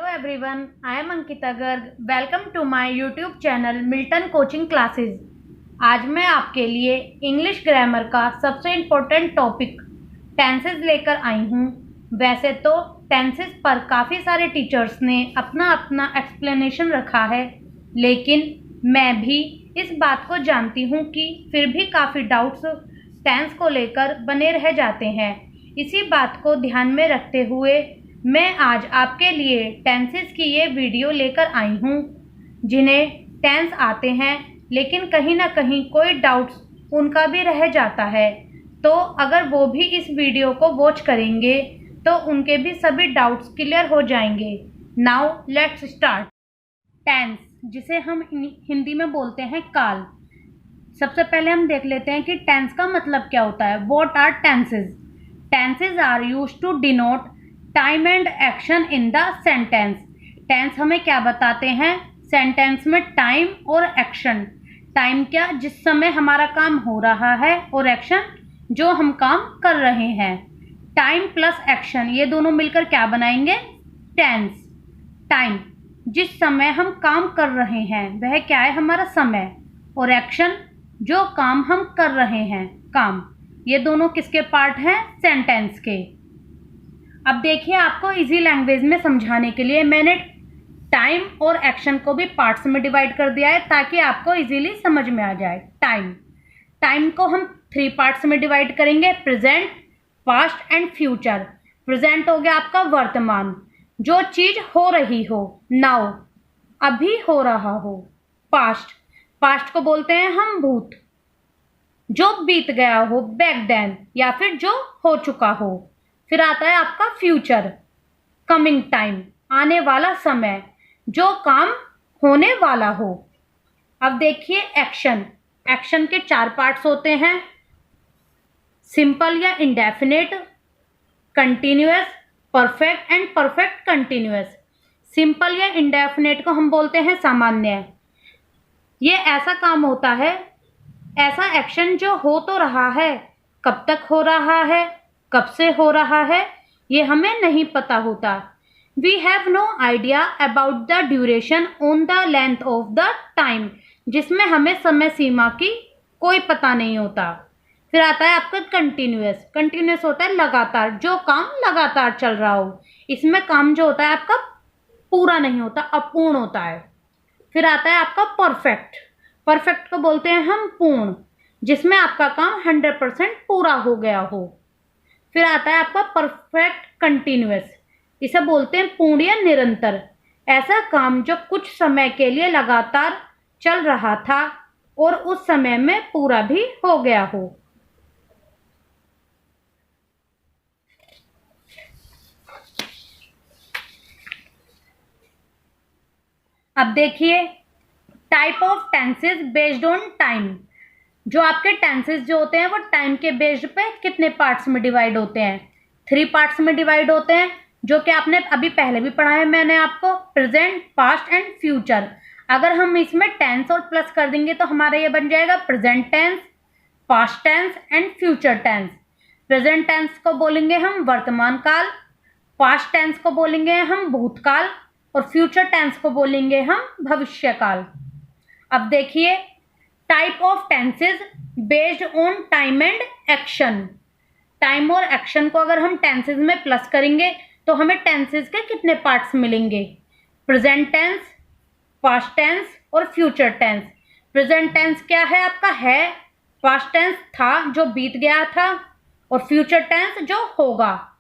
everyone, I am Ankita Garg. Welcome to my YouTube channel Milton coaching classes. आज मैं आपके लिए English grammar का सबसे इम्पोर्टेंट टॉपिक टेंसेस लेकर आई हूँ। वैसे तो टेंसेस पर काफ़ी सारे टीचर्स ने अपना अपना एक्सप्लेनेशन रखा है, लेकिन मैं भी इस बात को जानती हूँ कि फिर भी काफ़ी डाउट्स टेंस को लेकर बने रह जाते हैं। इसी बात को ध्यान में रखते हुए मैं आज आपके लिए टेंसेस की ये वीडियो लेकर आई हूँ, जिन्हें टेंस आते हैं लेकिन कहीं ना कहीं कोई डाउट्स उनका भी रह जाता है। तो अगर वो भी इस वीडियो को वॉच करेंगे तो उनके भी सभी डाउट्स क्लियर हो जाएंगे। Now let's start. टेंस, जिसे हम हिंदी में बोलते हैं काल। सबसे पहले हम देख लेते हैं कि टेंस का मतलब क्या होता है। What are tenses? Tenses are used to denote time and action in the sentence. Tense हमें क्या बताते हैं? सेंटेंस में टाइम और एक्शन। टाइम क्या? जिस समय हमारा काम हो रहा है, और एक्शन जो हम काम कर रहे हैं। टाइम प्लस एक्शन, ये दोनों मिलकर क्या बनाएंगे? टेंस। टाइम, जिस समय हम काम कर रहे हैं वह क्या है? हमारा समय। और एक्शन, जो काम हम कर रहे हैं, काम। ये दोनों किसके पार्ट हैं? सेंटेंस के। अब देखिए, आपको इजी लैंग्वेज में समझाने के लिए मैंने टाइम और एक्शन को भी पार्ट्स में डिवाइड कर दिया है, ताकि आपको इजीली समझ में आ जाए। टाइम को हम 3 पार्ट्स में डिवाइड करेंगे: present, past and future. Present हो गया आपका वर्तमान, जो चीज हो रही हो, नाउ, अभी हो रहा हो। पास्ट को बोलते हैं हम भूत, जो बीत गया हो, बैक देन, या फिर जो हो चुका हो। फिर आता है आपका फ्यूचर, कमिंग टाइम, आने वाला समय, जो काम होने वाला हो। अब देखिए एक्शन के 4 पार्ट्स होते हैं: सिंपल या indefinite, continuous, perfect and perfect continuous. Simple या इंडेफिनेट को हम बोलते हैं सामान्य। ये ऐसा काम होता है, ऐसा एक्शन जो हो तो रहा है, कब तक हो रहा है, कब से हो रहा है, ये हमें नहीं पता होता। We have no idea about the duration on the length of the time, जिसमें हमें समय सीमा की कोई पता नहीं होता। फिर आता है आपका कंटिन्यूअस होता है लगातार, जो काम लगातार चल रहा हो। इसमें काम जो होता है आपका पूरा नहीं होता, अपूर्ण होता है। फिर आता है आपका परफेक्ट को बोलते हैं हम पूर्ण, जिसमें आपका काम 100% पूरा हो गया हो। फिर आता है आपका परफेक्ट कंटिन्यूअस, इसे बोलते हैं पूर्ण या निरंतर। ऐसा काम जो कुछ समय के लिए लगातार चल रहा था और उस समय में पूरा भी हो गया हो। अब देखिए, type of tenses based on time. जो आपके टेंसेस जो होते हैं वो टाइम के बेस्ड पे कितने पार्ट्स में डिवाइड होते हैं? 3 पार्ट्स में डिवाइड होते हैं, जो कि आपने अभी पहले भी पढ़ा है मैंने आपको: प्रेजेंट, पास्ट एंड फ्यूचर। अगर हम इसमें टेंस और प्लस कर देंगे तो हमारा ये बन जाएगा present tense, past tense and future tense. Present tense को बोलेंगे हम वर्तमान काल, पास्ट टेंस को बोलेंगे हम भूतकाल, और फ्यूचर टेंस को बोलेंगे हम भविष्य काल। अब देखिए, type of tenses based on time and action. Time और एक्शन को अगर हम टेंसेस में प्लस करेंगे तो हमें टेंसेस के कितने पार्ट्स मिलेंगे? प्रेजेंट टेंस, पास्ट टेंस और फ्यूचर टेंस। प्रेजेंट टेंस क्या है आपका? है। पास्ट टेंस था, जो बीत गया था, और फ्यूचर टेंस जो होगा।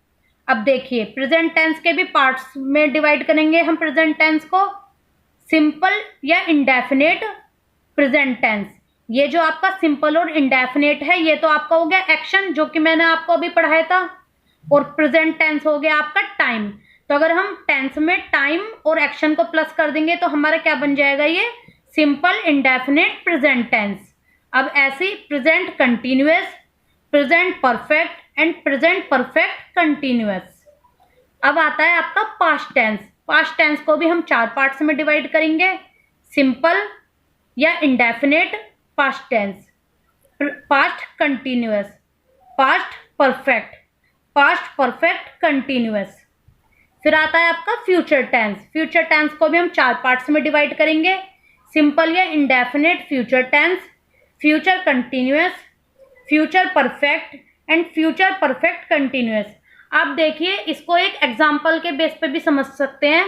अब देखिए, प्रेजेंट टेंस के भी पार्ट्स में डिवाइड करेंगे हम प्रेजेंट टेंस को: सिंपल या इंडेफिनेट प्रेजेंट टेंस। ये जो आपका सिंपल और इंडेफिनेट है, ये तो आपका हो गया एक्शन, जो कि मैंने आपको अभी पढ़ाया था, और प्रेजेंट टेंस हो गया आपका टाइम। तो अगर हम टेंस में टाइम और एक्शन को प्लस कर देंगे तो हमारा क्या बन जाएगा? ये सिंपल इंडेफिनेट प्रेजेंट टेंस। अब ऐसे present continuous, present perfect and present perfect continuous. अब आता है आपका पास्ट टेंस। पास्ट टेंस को भी हम 4 पार्ट्स में डिवाइड करेंगे: सिंपल या indefinite past tense, past continuous, past perfect continuous. फिर आता है आपका फ्यूचर टेंस। फ्यूचर टेंस को भी हम 4 पार्ट्स में डिवाइड करेंगे, सिंपल या indefinite future tense, future continuous, future perfect and future perfect continuous. आप देखिए, इसको एक एग्जाम्पल के बेस पे भी समझ सकते हैं।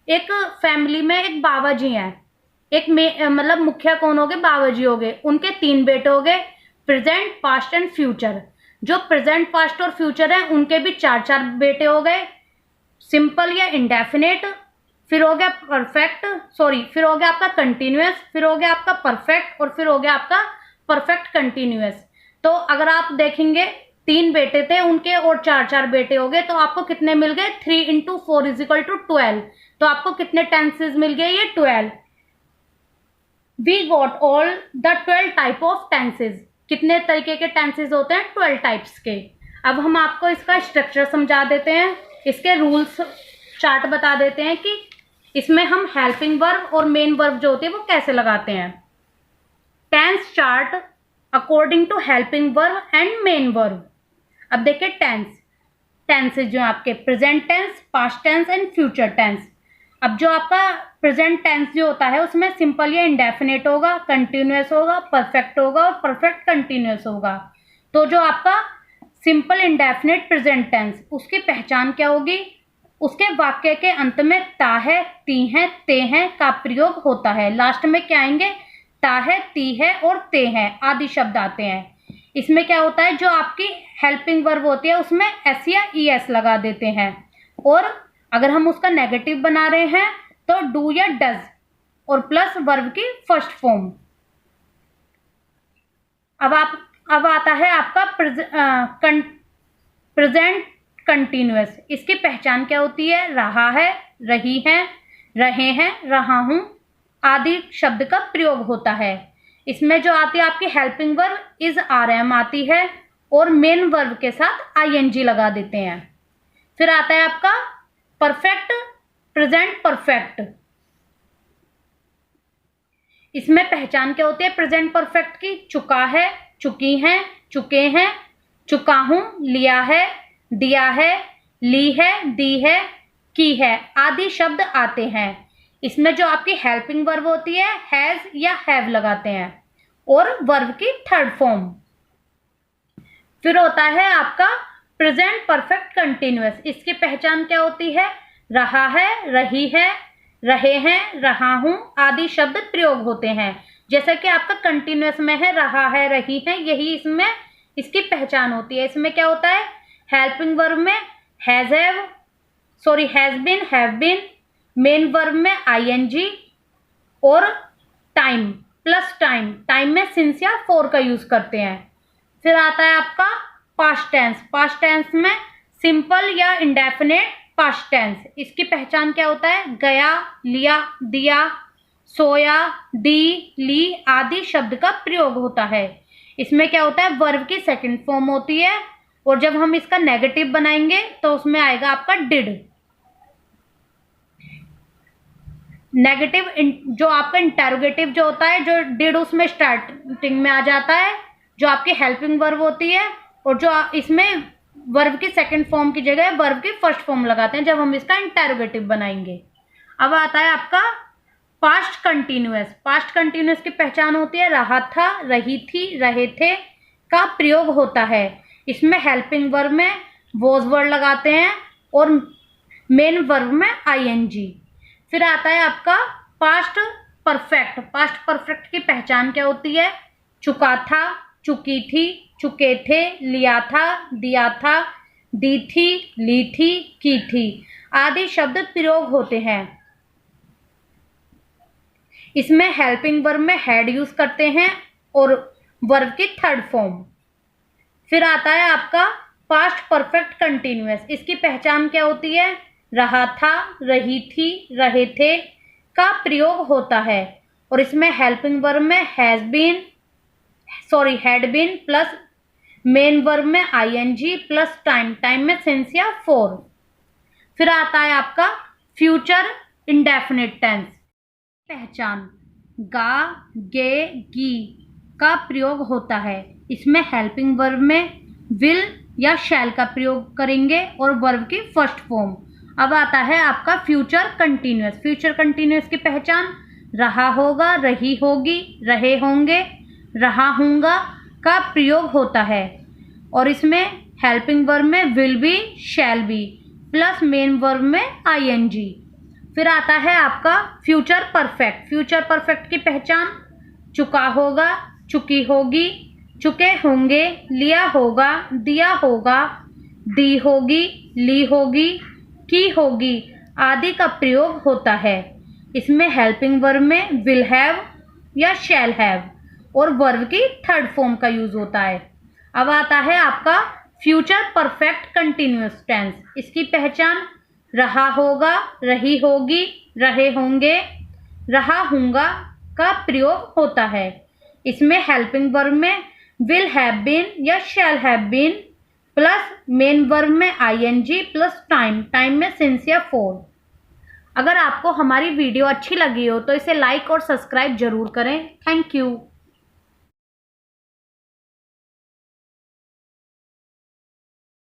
एक फैमिली में एक बाबा जी हैं, एक मतलब मुखिया कौन हो गए, बाबा जी हो गए, उनके 3 बेटे हो गए, प्रेजेंट, पास्ट एंड फ्यूचर। जो प्रेजेंट, पास्ट और फ्यूचर है उनके भी 4-4 बेटे हो गए, सिंपल या इंडेफिनेट, फिर हो गया परफेक्ट, सॉरी फिर हो गया आपका कंटिन्यूअस, फिर हो गया आपका परफेक्ट और फिर हो गया आपका परफेक्ट कंटिन्यूअस। तो अगर आप देखेंगे 3 बेटे थे उनके और 4-4 बेटे हो गए, तो आपको कितने मिल गए, 3 into 4 = 12। तो आपको कितने टेंसेज मिल गए, ये 12। We got all the 12 type of tenses. कितने तरीके के टेंसेज होते हैं, 12 टाइप्स के। अब हम आपको इसका स्ट्रक्चर समझा देते हैं, इसके रूल्स चार्ट बता देते हैं कि इसमें हम हेल्पिंग वर्ब और मेन वर्ब जो होती है वो कैसे लगाते हैं। Tense chart according to helping verb and main verb. अब देखिए टेंसेज जो आपके present tense, past tense and future tense. अब जो आपका प्रेजेंट टेंस जो होता है उसमें सिंपल या इंडेफिनेट होगा, कंटिन्यूअस होगा, परफेक्ट होगा और परफेक्ट कंटिन्यूअस होगा। तो जो आपका सिंपल इंडेफिनेट प्रेजेंट टेंस, उसकी पहचान क्या होगी, उसके वाक्य के अंत में ता है, ती है, ते हैं का प्रयोग होता है। लास्ट में क्या आएंगे, ता है, ती है और ते हैं आदि शब्द आते हैं। इसमें क्या होता है, जो आपकी हेल्पिंग वर्ब होती है उसमें एस या ई एस लगा देते हैं, और अगर हम उसका नेगेटिव बना रहे हैं तो डू या डज और प्लस वर्ब की फर्स्ट फॉर्म। अब आता है आपका प्रेजेंट कंटिन्यूअस। इसकी पहचान क्या होती है, रहा है, रही है, रहे हैं, रहा हूं आदि शब्द का प्रयोग होता है। इसमें जो आती है आपकी helping verb is are am आती है और मेन वर्ब के साथ आईएनजी लगा देते हैं। फिर आता है आपका परफेक्ट प्रेजेंट परफेक्ट। इसमें पहचान क्या होती है प्रेजेंट परफेक्ट की, चुका है, चुकी हैं, चुके हैं, चुका हूं, लिया है, दिया है, ली है, दी है, की है आदि शब्द आते हैं। इसमें जो आपकी हेल्पिंग वर्ब होती है हैज या हैव लगाते हैं और वर्ब की थर्ड फॉर्म। फिर होता है आपका प्रेजेंट परफेक्ट कंटिन्यूअस। इसकी पहचान क्या होती है, रहा है, रही है, रहे हैं, रहा हूं आदि शब्द प्रयोग होते हैं। जैसे कि आपका कंटिन्यूअस में है, रहा है, रही है, यही इसमें इसकी पहचान होती है। इसमें क्या होता है, हेल्पिंग वर्ब में has been, have been, main verb में आईएनजी और टाइम प्लस टाइम में सिंस या फॉर का यूज करते हैं। फिर आता है आपका पास्ट टेंस। पास्ट टेंस में सिंपल या इंडेफिनेट पास्ट टेंस। इसकी पहचान क्या होता है, गया, लिया, दिया, सोया, दी, ली आदि शब्द का प्रयोग होता है। इसमें क्या होता है, वर्ब की सेकंड फॉर्म होती है और जब हम इसका नेगेटिव बनाएंगे तो उसमें आएगा आपका डिड। नेगेटिव जो आपका इंटेरोगेटिव जो होता है, जो डिड उसमें स्टार्टिंग में आ जाता है, जो आपकी हेल्पिंग वर्ब होती है, और जो इसमें वर्ब की सेकंड फॉर्म की जगह वर्ब की फर्स्ट फॉर्म लगाते हैं जब हम इसका इंटेरोगेटिव बनाएंगे। अब आता है आपका पास्ट कंटिन्यूअस। पास्ट कंटिन्यूअस की पहचान होती है, रहा था, रही थी, रहे थे का प्रयोग होता है। इसमें हेल्पिंग वर्ब में वॉज वर्ड लगाते हैं और मेन वर्ब में आईएनजी। फिर आता है आपका पास्ट परफेक्ट। पास्ट परफेक्ट की पहचान क्या होती है, चुका था, चुकी थी, चुके थे, लिया था, दिया था, दी थी, ली थी, की थी आदि शब्द प्रयोग होते हैं। इसमें हेल्पिंग वर्ब में हैड यूज करते हैं और वर्ब की थर्ड फॉर्म। फिर आता है आपका पास्ट परफेक्ट कंटिन्यूअस। इसकी पहचान क्या होती है, रहा था, रही थी, रहे थे का प्रयोग होता है और इसमें हेल्पिंग वर्ब में had been plus main verb में आईएनजी प्लस टाइम में सिंस या फॉर। फिर आता है आपका फ्यूचर इंडेफिनिट टेंस। पहचान गा, गे, गी का प्रयोग होता है। इसमें हेल्पिंग वर्ब में विल या शैल का प्रयोग करेंगे और वर्ब की फर्स्ट फॉर्म। अब आता है आपका फ्यूचर कंटिन्यूअस। फ्यूचर कंटिन्यूअस की पहचान रहा होगा, रही होगी, रहे होंगे, रहा हूँगा का प्रयोग होता है और इसमें हेल्पिंग वर्ब में will be, shall be plus main verb में आईएनजी। फिर आता है आपका फ्यूचर परफेक्ट। फ्यूचर परफेक्ट की पहचान चुका होगा, चुकी होगी, चुके होंगे, लिया होगा, दिया होगा, दी होगी, ली होगी, की होगी आदि का प्रयोग होता है। इसमें हेल्पिंग वर्ब में विल हैव या शैल हैव और वर्ब की थर्ड फॉर्म का यूज होता है। अब आता है आपका फ्यूचर परफेक्ट कंटिन्यूअस टेंस। इसकी पहचान रहा होगा, रही होगी, रहे होंगे, रहा हूँगा का प्रयोग होता है। इसमें हेल्पिंग वर्ब में विल हैव बीन या shall have been plus main verb में आईएनजी प्लस टाइम, टाइम में सिंस या फॉर। अगर आपको हमारी वीडियो अच्छी लगी हो तो इसे लाइक और सब्सक्राइब जरूर करें। Thank you.